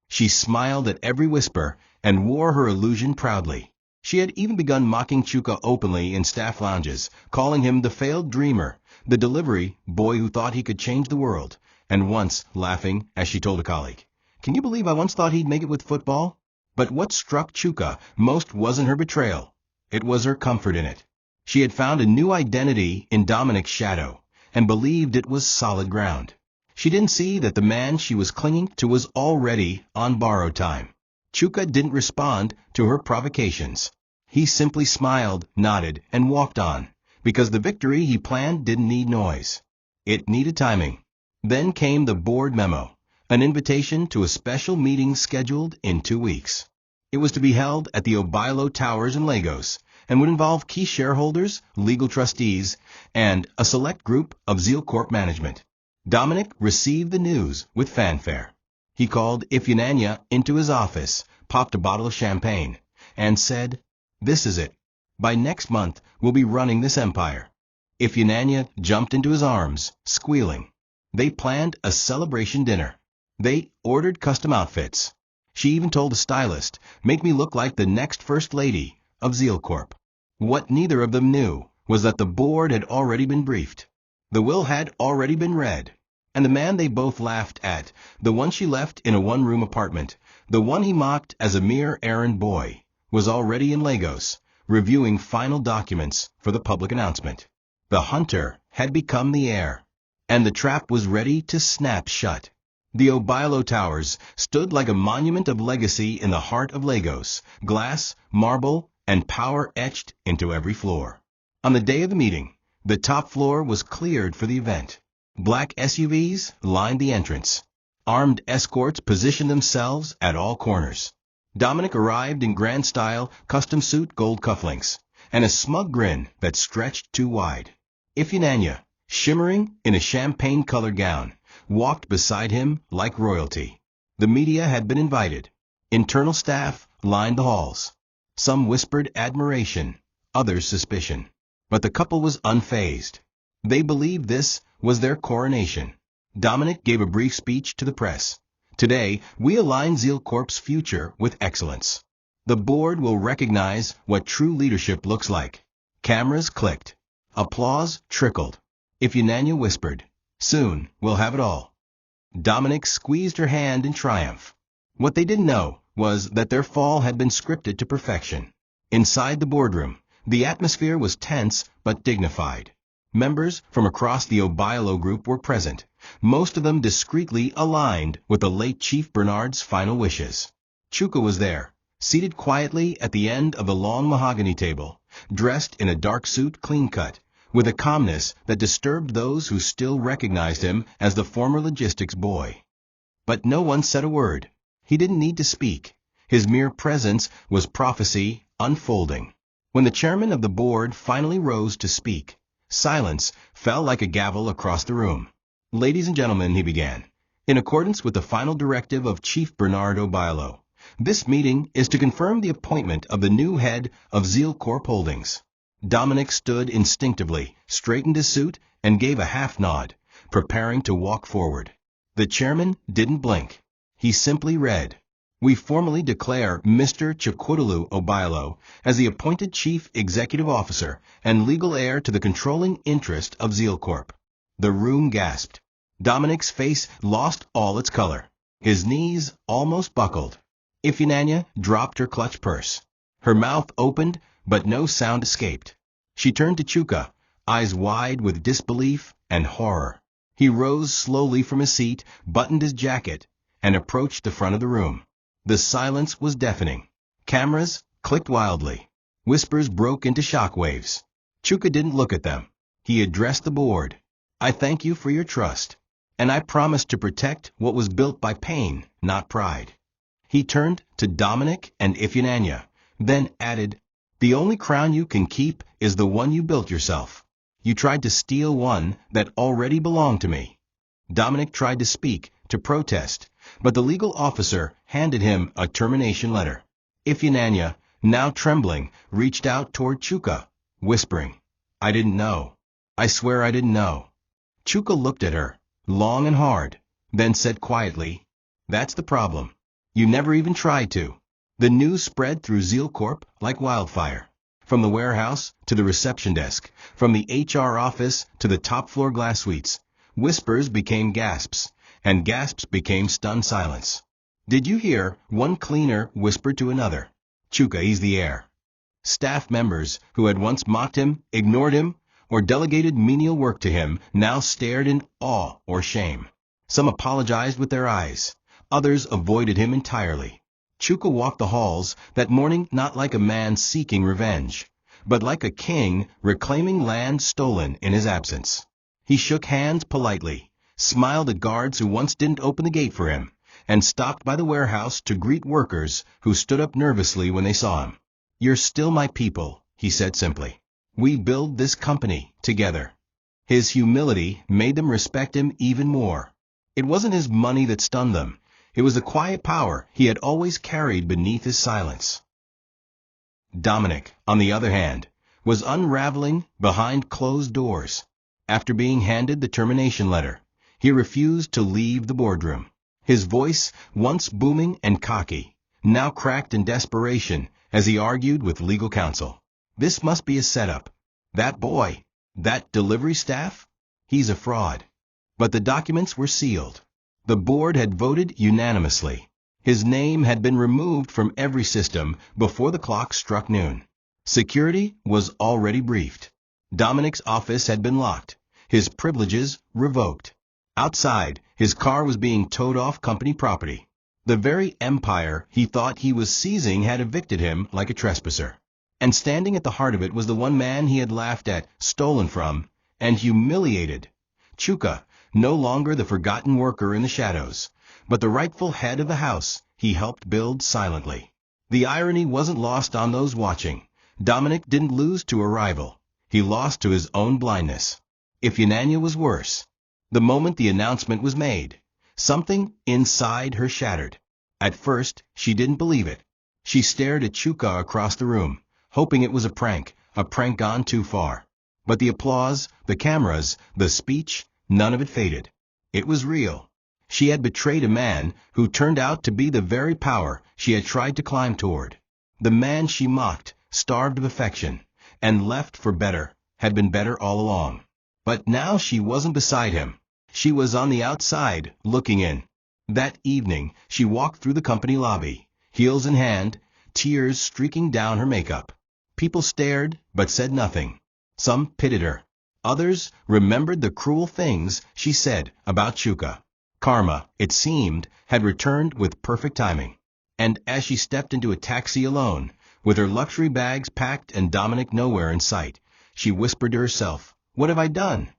She smiled at every whisper and wore her illusion proudly. She had even begun mocking Chuka openly in staff lounges, calling him the failed dreamer, the delivery boy who thought he could change the world, and once laughing as she told a colleague, "Can you believe I once thought he'd make it with football?" But what struck Chuka most wasn't her betrayal. It was her comfort in it. She had found a new identity in Dominic's shadow and believed it was solid ground. She didn't see that the man she was clinging to was already on borrowed time. Chuka didn't respond to her provocations. He simply smiled, nodded, and walked on, because the victory he planned didn't need noise. It needed timing. Then came the board memo, an invitation to a special meeting scheduled in 2 weeks. It was to be held at the Obailo Towers in Lagos, and would involve key shareholders, legal trustees, and a select group of Zeal Corp management. Dominic received the news with fanfare. He called Ifeanyi into his office, popped a bottle of champagne, and said, "This is it. By next month, we'll be running this empire." Ifeanyi jumped into his arms, squealing. They planned a celebration dinner. They ordered custom outfits. She even told a stylist, "Make me look like the next First Lady of Zeal Corp." What neither of them knew was that the board had already been briefed. The will had already been read, and the man they both laughed at, the one she left in a one-room apartment, the one he mocked as a mere errand boy, was already in Lagos, reviewing final documents for the public announcement. The hunter had become the heir, and the trap was ready to snap shut. The Obailo Towers stood like a monument of legacy in the heart of Lagos, glass, marble, and power etched into every floor. On the day of the meeting, the top floor was cleared for the event. Black SUVs lined the entrance. Armed escorts positioned themselves at all corners. Dominic arrived in grand style, custom suit, gold cufflinks, and a smug grin that stretched too wide. Ifeanyi, shimmering in a champagne-colored gown, walked beside him like royalty. The media had been invited. Internal staff lined the halls. Some whispered admiration, others suspicion. But the couple was unfazed. They believed this was their coronation. Dominic gave a brief speech to the press. "Today, we align Zeal Corp's future with excellence. The board will recognize what true leadership looks like." Cameras clicked. Applause trickled. Ifeanyi whispered, "Soon, we'll have it all." Dominic squeezed her hand in triumph. What they didn't know was that their fall had been scripted to perfection. Inside the boardroom, the atmosphere was tense but dignified. Members from across the Obailo group were present, most of them discreetly aligned with the late Chief Bernard's final wishes. Chuka was there, seated quietly at the end of the long mahogany table, dressed in a dark suit clean-cut, with a calmness that disturbed those who still recognized him as the former logistics boy. But no one said a word. He didn't need to speak. His mere presence was prophecy unfolding. When the chairman of the board finally rose to speak, silence fell like a gavel across the room. "Ladies and gentlemen," he began, "in accordance with the final directive of Chief Bernard Obailo, this meeting is to confirm the appointment of the new head of Zeal Corp Holdings." Dominic stood instinctively, straightened his suit, and gave a half nod, preparing to walk forward. The chairman didn't blink. He simply read, We formally declare Mr. Chikudulu Obailo as the appointed Chief Executive Officer and legal heir to the controlling interest of Zeal Corp. The room gasped. Dominic's face lost all its color. His knees almost buckled. Ifeanyi dropped her clutch purse. Her mouth opened, but no sound escaped. She turned to Chuka, eyes wide with disbelief and horror. He rose slowly from his seat, buttoned his jacket, and approached the front of the room. The silence was deafening. Cameras clicked wildly. Whispers broke into shock waves. Chuka didn't look at them. He addressed the board. I thank you for your trust, and I promise to protect what was built by pain, not pride. He turned to Dominic and Ifeanyi, then added, the only crown you can keep is the one you built yourself. You tried to steal one that already belonged to me. Dominic tried to speak, to protest, but the legal officer handed him a termination letter. Ifeanyi, now trembling, reached out toward Chuka, whispering, I didn't know. I swear I didn't know. Chuka looked at her, long and hard, then said quietly, that's the problem. You never even tried to. The news spread through Zeal Corp like wildfire. From the warehouse to the reception desk, from the HR office to the top-floor glass suites, whispers became gasps, and gasps became stunned silence. Did you hear? One cleaner whispered to another. Chuka, he's the heir. Staff members who had once mocked him, ignored him, or delegated menial work to him now stared in awe or shame. Some apologized with their eyes. Others avoided him entirely. Chuka walked the halls that morning not like a man seeking revenge, but like a king reclaiming land stolen in his absence. He shook hands politely, smiled at guards who once didn't open the gate for him, and stopped by the warehouse to greet workers who stood up nervously when they saw him. You're still my people, he said simply. We build this company together. His humility made them respect him even more. It wasn't his money that stunned them. It was the quiet power he had always carried beneath his silence. Dominic, on the other hand, was unraveling behind closed doors. After being handed the termination letter, he refused to leave the boardroom. His voice, once booming and cocky, now cracked in desperation as he argued with legal counsel. This must be a setup. That boy, that delivery staff, he's a fraud. But the documents were sealed. The board had voted unanimously. His name had been removed from every system before the clock struck noon. Security was already briefed. Dominic's office had been locked, his privileges revoked. Outside, his car was being towed off company property. The very empire he thought he was seizing had evicted him like a trespasser. And standing at the heart of it was the one man he had laughed at, stolen from, and humiliated. Chuka, no longer the forgotten worker in the shadows, but the rightful head of the house he helped build silently. The irony wasn't lost on those watching. Dominic didn't lose to a rival. He lost to his own blindness. Ifeanyi was worse. The moment the announcement was made, something inside her shattered. At first, she didn't believe it. She stared at Chuka across the room, hoping it was a prank gone too far. But the applause, the cameras, the speech, none of it faded. It was real. She had betrayed a man who turned out to be the very power she had tried to climb toward. The man she mocked, starved of affection, and left for better, had been better all along. But now she wasn't beside him. She was on the outside, looking in. That evening, she walked through the company lobby, heels in hand, tears streaking down her makeup. People stared, but said nothing. Some pitied her. Others remembered the cruel things she said about Chuka. Karma, it seemed, had returned with perfect timing. And as she stepped into a taxi alone, with her luxury bags packed and Dominic nowhere in sight, she whispered to herself, what have I done?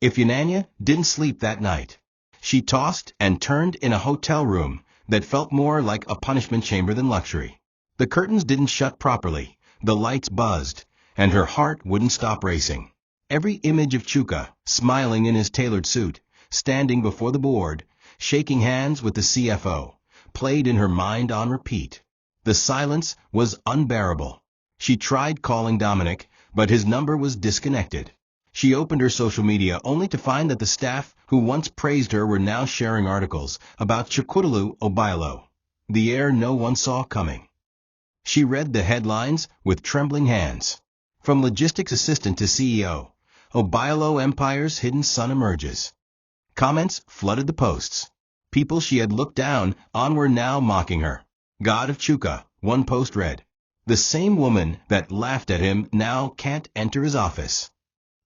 Ifeanyi didn't sleep that night. She tossed and turned in a hotel room that felt more like a punishment chamber than luxury. The curtains didn't shut properly, the lights buzzed, and her heart wouldn't stop racing. Every image of Chuka, smiling in his tailored suit, standing before the board, shaking hands with the CFO, played in her mind on repeat. The silence was unbearable. She tried calling Dominic, but his number was disconnected. She opened her social media only to find that the staff who once praised her were now sharing articles about Chikudulu Obailo. the air no one saw coming. She read the headlines with trembling hands. From logistics assistant to CEO, Obialo Empire's hidden son emerges. Comments flooded the posts. People she had looked down on were now mocking her. God of Chuka, one post read. The same woman that laughed at him now can't enter his office.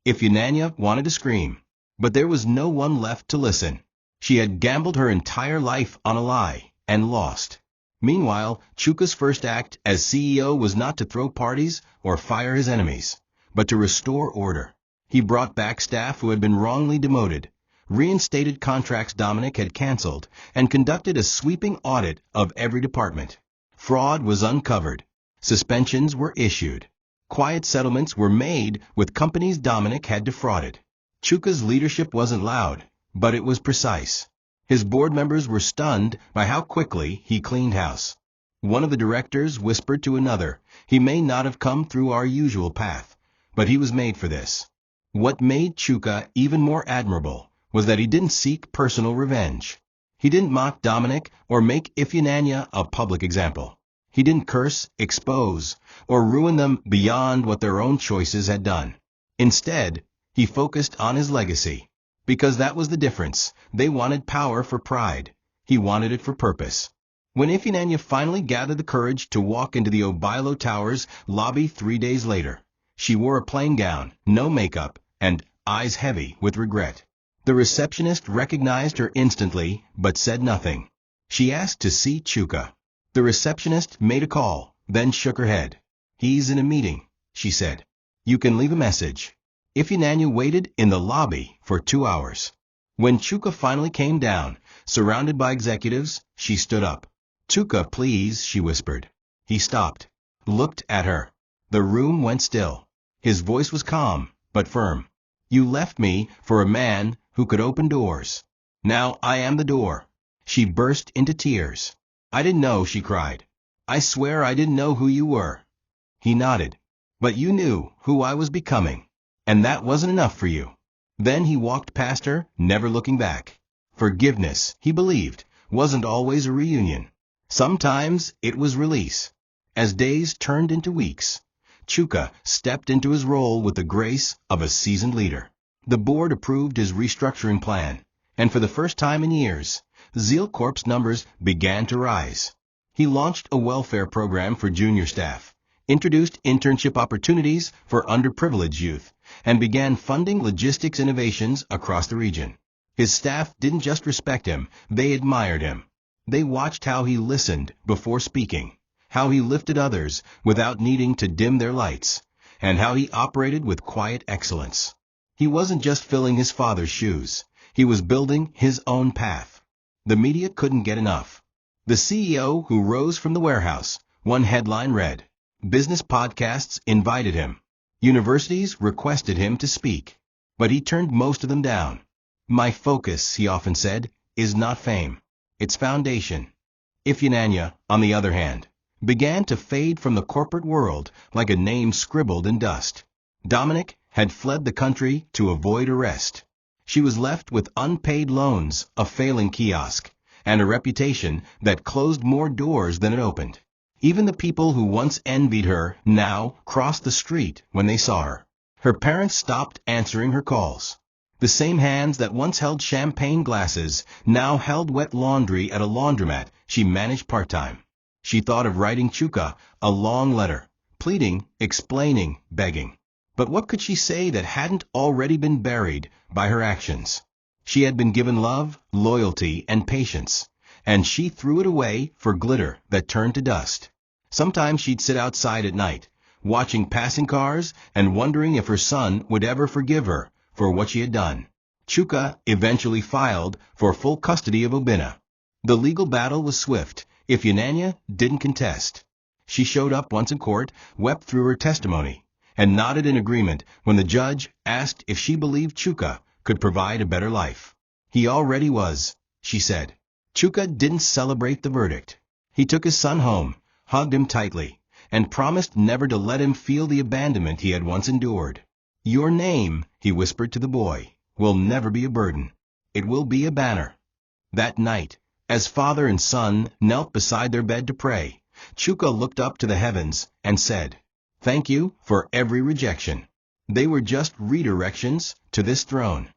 Ifeanyi wanted to scream, but there was no one left to listen. She had gambled her entire life on a lie, and lost. Meanwhile, Chuka's first act as CEO was not to throw parties or fire his enemies, but to restore order. He brought back staff who had been wrongly demoted, reinstated contracts Dominic had canceled, and conducted a sweeping audit of every department. Fraud was uncovered. Suspensions were issued. Quiet settlements were made with companies Dominic had defrauded. Chuka's leadership wasn't loud, but it was precise. His board members were stunned by how quickly he cleaned house. One of the directors whispered to another, "He may not have come through our usual path, but he was made for this." What made Chuka even more admirable was that he didn't seek personal revenge. He didn't mock Dominic or make Ifeanyi a public example. He didn't curse, expose, or ruin them beyond what their own choices had done. Instead, he focused on his legacy. Because that was the difference. They wanted power for pride. He wanted it for purpose. When Ifeanyi finally gathered the courage to walk into the Obialo Tower's lobby 3 days later, she wore a plain gown, no makeup, and eyes heavy with regret. The receptionist recognized her instantly, but said nothing. She asked to see Chuka. The receptionist made a call, then shook her head. "He's in a meeting," she said. "You can leave a message." Ifeanyi waited in the lobby for 2 hours. When Chuka finally came down, surrounded by executives, she stood up. "Chuka, please," she whispered. He stopped, looked at her. The room went still. His voice was calm, but firm. "You left me for a man who could open doors. Now I am the door." She burst into tears. "I didn't know," she cried. "I swear I didn't know who you were." He nodded. "But you knew who I was becoming. And that wasn't enough for you." Then he walked past her, never looking back. Forgiveness, he believed, wasn't always a reunion. Sometimes it was release. As days turned into weeks, Chuka stepped into his role with the grace of a seasoned leader. The board approved his restructuring plan, and for the first time in years, Zeal Corp's numbers began to rise. He launched a welfare program for junior staff, introduced internship opportunities for underprivileged youth, and began funding logistics innovations across the region. His staff didn't just respect him, they admired him. They watched how he listened before speaking, how he lifted others without needing to dim their lights, and how he operated with quiet excellence. He wasn't just filling his father's shoes, he was building his own path. The media couldn't get enough. The CEO who rose from the warehouse, one headline read, "Business podcasts invited him. Universities requested him to speak." But he turned most of them down. "My focus," he often said, "is not fame. It's foundation." Ifeanyi, on the other hand, began to fade from the corporate world like a name scribbled in dust. Dominic had fled the country to avoid arrest. She was left with unpaid loans, a failing kiosk, and a reputation that closed more doors than it opened. Even the people who once envied her now crossed the street when they saw her. Her parents stopped answering her calls. The same hands that once held champagne glasses now held wet laundry at a laundromat she managed part-time. She thought of writing Chuka a long letter, pleading, explaining, begging. But what could she say that hadn't already been buried by her actions? She had been given love, loyalty, and patience, and she threw it away for glitter that turned to dust. Sometimes she'd sit outside at night, watching passing cars and wondering if her son would ever forgive her for what she had done. Chuka eventually filed for full custody of Obina. The legal battle was swift. Ifeanyi didn't contest. She showed up once in court, wept through her testimony, and nodded in agreement when the judge asked if she believed Chuka could provide a better life. "He already was," she said. Chuka didn't celebrate the verdict. He took his son home, hugged him tightly, and promised never to let him feel the abandonment he had once endured. "Your name," he whispered to the boy, "will never be a burden. It will be a banner." That night, As father and son knelt beside their bed to pray, Chuka looked up to the heavens and said, "Thank you for every rejection. They were just redirections to this throne."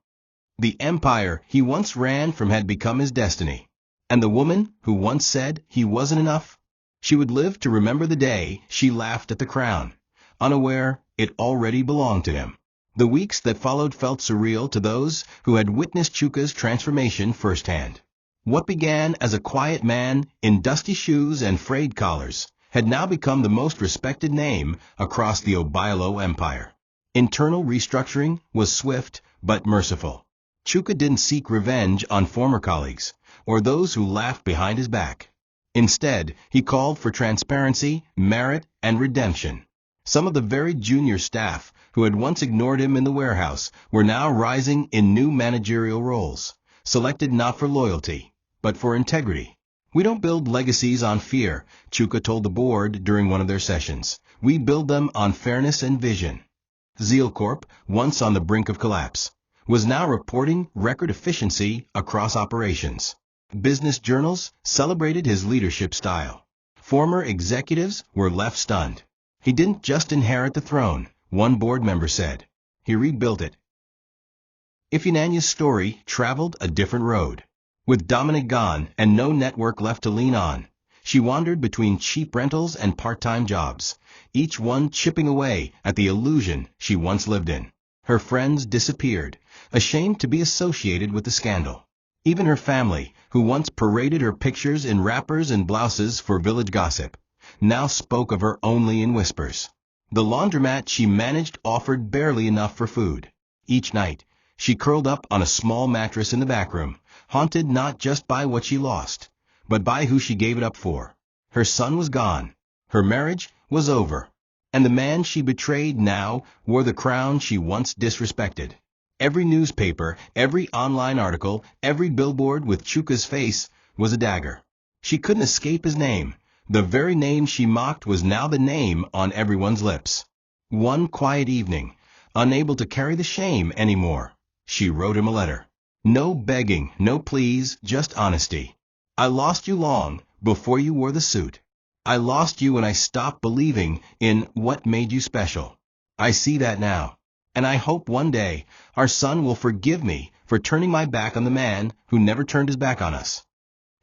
The empire he once ran from had become his destiny. And the woman who once said he wasn't enough, she would live to remember the day she laughed at the crown, unaware it already belonged to him. The weeks that followed felt surreal to those who had witnessed Chuka's transformation firsthand. What began as a quiet man in dusty shoes and frayed collars had now become the most respected name across the Obailo Empire. Internal restructuring was swift but merciful. Chuka didn't seek revenge on former colleagues or those who laughed behind his back. Instead, he called for transparency, merit, and redemption. Some of the very junior staff who had once ignored him in the warehouse were now rising in new managerial roles, selected not for loyalty, but for integrity. "We don't build legacies on fear," Chuka told the board during one of their sessions. "We build them on fairness and vision." Zeal Corp, once on the brink of collapse, was now reporting record efficiency across operations. Business journals celebrated his leadership style. Former executives were left stunned. "He didn't just inherit the throne," one board member said. "He rebuilt it." Ifunanya's story traveled a different road. With Dominic gone and no network left to lean on, she wandered between cheap rentals and part-time jobs, each one chipping away at the illusion she once lived in. Her friends disappeared, ashamed to be associated with the scandal. Even her family, who once paraded her pictures in wrappers and blouses for village gossip, now spoke of her only in whispers. The laundromat she managed offered barely enough for food. Each night, she curled up on a small mattress in the back room, haunted not just by what she lost, but by who she gave it up for. Her son was gone. Her marriage was over. And the man she betrayed now wore the crown she once disrespected. Every newspaper, every online article, every billboard with Chuka's face was a dagger. She couldn't escape his name. The very name she mocked was now the name on everyone's lips. One quiet evening, unable to carry the shame anymore, she wrote him a letter. No begging, no pleas, just honesty. "I lost you long before you wore the suit. I lost you when I stopped believing in what made you special. I see that now. And I hope one day our son will forgive me for turning my back on the man who never turned his back on us."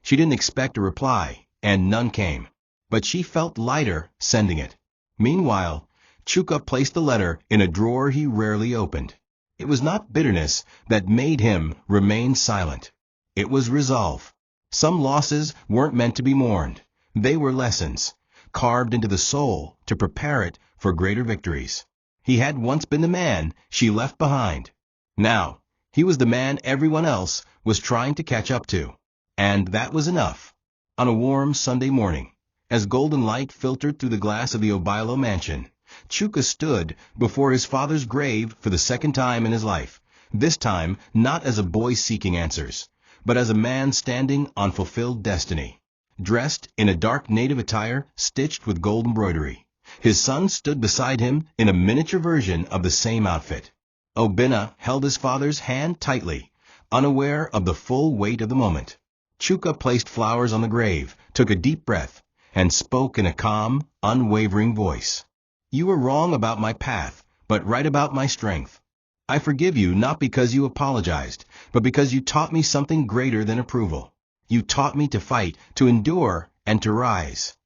She didn't expect a reply, and none came. But she felt lighter sending it. Meanwhile, Chuka placed the letter in a drawer he rarely opened. It was not bitterness that made him remain silent. It was resolve. Some losses weren't meant to be mourned. They were lessons, carved into the soul to prepare it for greater victories. He had once been the man she left behind. Now, he was the man everyone else was trying to catch up to. And that was enough. On a warm Sunday morning, as golden light filtered through the glass of the Obailo mansion, Chuka stood before his father's grave for the second time in his life, this time not as a boy seeking answers, but as a man standing on fulfilled destiny. Dressed in a dark native attire stitched with gold embroidery, his son stood beside him in a miniature version of the same outfit. Obinna held his father's hand tightly, unaware of the full weight of the moment. Chuka placed flowers on the grave, took a deep breath, and spoke in a calm, unwavering voice. "You were wrong about my path, but right about my strength. I forgive you not because you apologized, but because you taught me something greater than approval. You taught me to fight, to endure, and to rise."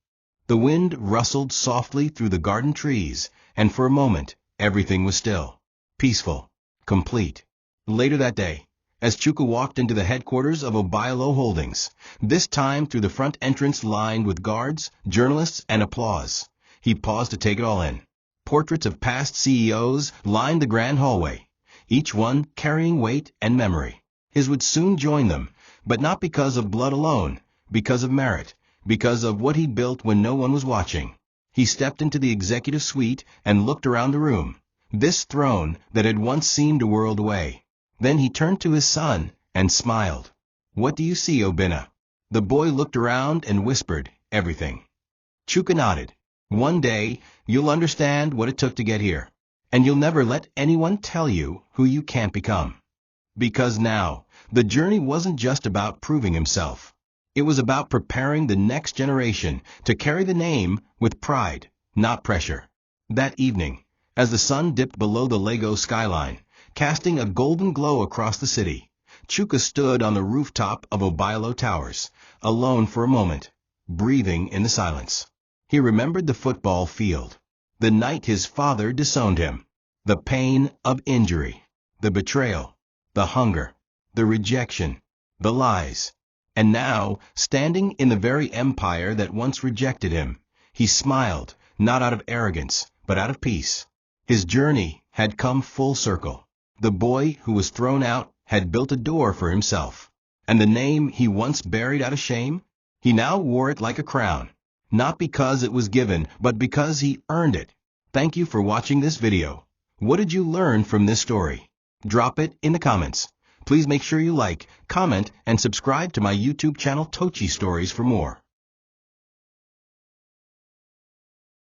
The wind rustled softly through the garden trees, and for a moment, everything was still, peaceful, complete. Later that day, as Chuka walked into the headquarters of Obailo Holdings, this time through the front entrance lined with guards, journalists, and applause, he paused to take it all in. Portraits of past CEOs lined the grand hallway, each one carrying weight and memory. His would soon join them, but not because of blood alone, because of merit, because of what he built when no one was watching. He stepped into the executive suite and looked around the room, this throne that had once seemed a world away. Then he turned to his son and smiled. "What do you see, Obinna?" The boy looked around and whispered, "Everything." Chuka nodded. "One day, you'll understand what it took to get here, and you'll never let anyone tell you who you can't become." Because now, the journey wasn't just about proving himself. It was about preparing the next generation to carry the name with pride, not pressure. That evening, as the sun dipped below the Lego skyline, casting a golden glow across the city, Chuka stood on the rooftop of Obailo Towers, alone for a moment, breathing in the silence. He remembered the football field, the night his father disowned him, the pain of injury, the betrayal, the hunger, the rejection, the lies. And now, standing in the very empire that once rejected him, he smiled, not out of arrogance, but out of peace. His journey had come full circle. The boy who was thrown out had built a door for himself. And the name he once buried out of shame, he now wore it like a crown. Not because it was given, but because he earned it. Thank you for watching this video. What did you learn from this story? Drop it in the comments. Please make sure you like, comment, and subscribe to my YouTube channel TOCHI Stories for more.